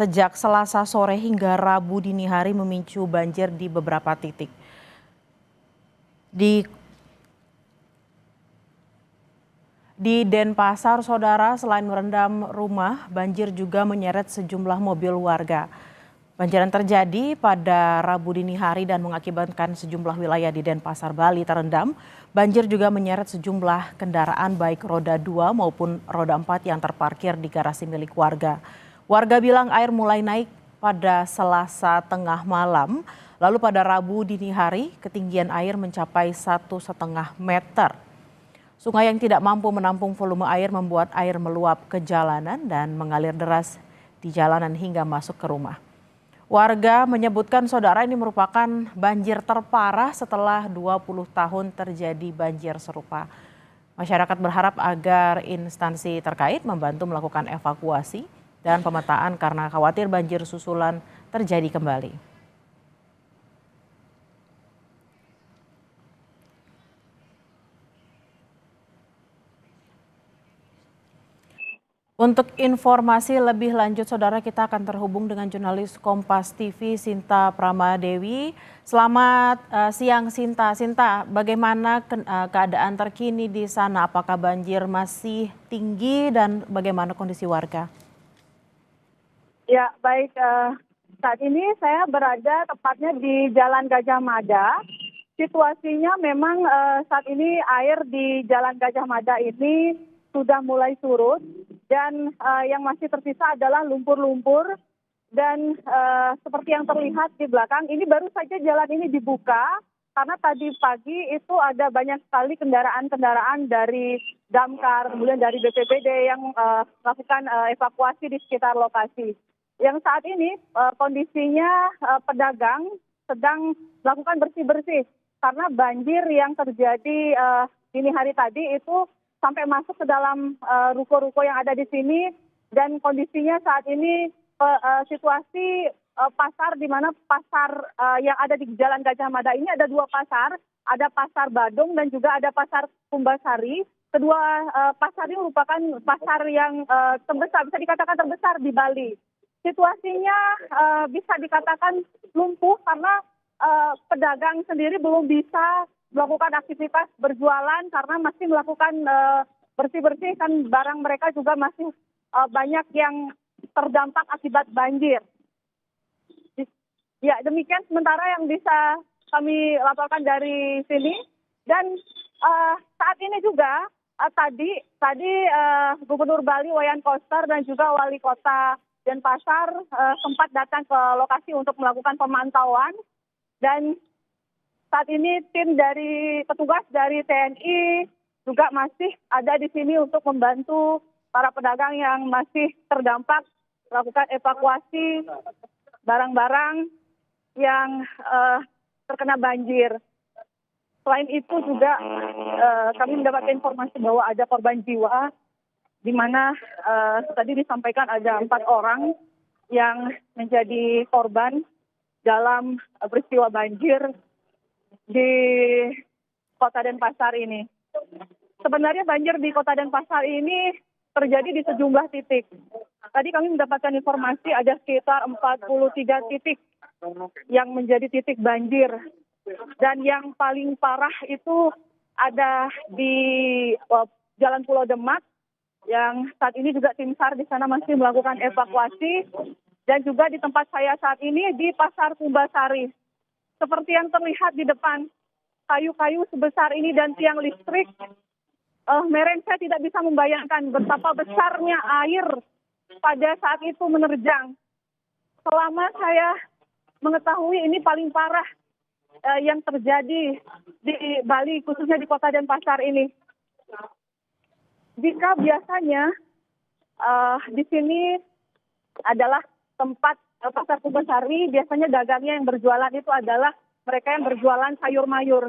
sejak Selasa sore hingga Rabu dini hari memicu banjir di beberapa titik. Di Denpasar, saudara, selain merendam rumah, banjir juga menyeret sejumlah mobil warga. Banjir yang terjadi pada Rabu dini hari dan mengakibatkan sejumlah wilayah di Denpasar, Bali terendam. Banjir juga menyeret sejumlah kendaraan baik roda 2 maupun roda 4 yang terparkir di garasi milik warga. Warga bilang air mulai naik pada Selasa tengah malam, lalu pada Rabu dini hari ketinggian air mencapai 1,5 meter. Sungai yang tidak mampu menampung volume air membuat air meluap ke jalanan dan mengalir deras di jalanan hingga masuk ke rumah. Warga menyebutkan, saudara, ini merupakan banjir terparah setelah 20 tahun terjadi banjir serupa. Masyarakat berharap agar instansi terkait membantu melakukan evakuasi dan pemetaan karena khawatir banjir susulan terjadi kembali. Untuk informasi lebih lanjut, saudara, kita akan terhubung dengan jurnalis Kompas TV Sinta Pramadewi. Selamat siang, Sinta. Sinta, bagaimana keadaan terkini di sana? Apakah banjir masih tinggi dan bagaimana kondisi warga? Ya, baik. Saat ini saya berada tepatnya di Jalan Gajah Mada. Situasinya memang saat ini air di Jalan Gajah Mada ini sudah mulai surut dan yang masih tersisa adalah lumpur-lumpur dan seperti yang terlihat di belakang ini baru saja jalan ini dibuka karena tadi pagi itu ada banyak sekali kendaraan-kendaraan dari damkar kemudian dari BPBD yang melakukan evakuasi di sekitar lokasi. Yang saat ini kondisinya pedagang sedang melakukan bersih-bersih karena banjir yang terjadi dini hari tadi itu sampai masuk ke dalam ruko-ruko yang ada di sini dan kondisinya saat ini situasi pasar di mana pasar yang ada di Jalan Gajah Mada ini ada dua pasar, ada pasar Badung dan juga ada pasar Kumbasari. Kedua pasar ini merupakan pasar yang terbesar, bisa dikatakan terbesar di Bali. Situasinya bisa dikatakan lumpuh karena pedagang sendiri belum bisa melakukan aktivitas berjualan karena masih melakukan bersih-bersih kan barang mereka juga masih banyak yang terdampak akibat banjir. Ya, demikian sementara yang bisa kami laporkan dari sini dan saat ini juga tadi Gubernur Bali Wayan Koster dan juga Wali Kota Denpasar sempat datang ke lokasi untuk melakukan pemantauan dan saat ini tim dari petugas dari TNI juga masih ada di sini untuk membantu para pedagang yang masih terdampak melakukan evakuasi barang-barang yang terkena banjir. Selain itu juga kami mendapatkan informasi bahwa ada korban jiwa di mana tadi disampaikan ada 4 orang yang menjadi korban dalam peristiwa banjir di Kota Denpasar ini. Sebenarnya banjir di Kota Denpasar ini terjadi di sejumlah titik. Tadi kami mendapatkan informasi ada sekitar 43 titik yang menjadi titik banjir. Dan yang paling parah itu ada di Jalan Pulau Demak yang saat ini juga tim SAR di sana masih melakukan evakuasi dan juga di tempat saya saat ini di Pasar Kumbasari. Seperti yang terlihat di depan, kayu-kayu sebesar ini dan tiang listrik, saya tidak bisa membayangkan betapa besarnya air pada saat itu menerjang. Selama saya mengetahui ini paling parah yang terjadi di Bali, khususnya di Kota Denpasar ini. Jika biasanya di sini adalah tempat Pasar Kumbasari, biasanya dagangnya yang berjualan itu adalah mereka yang berjualan sayur mayur.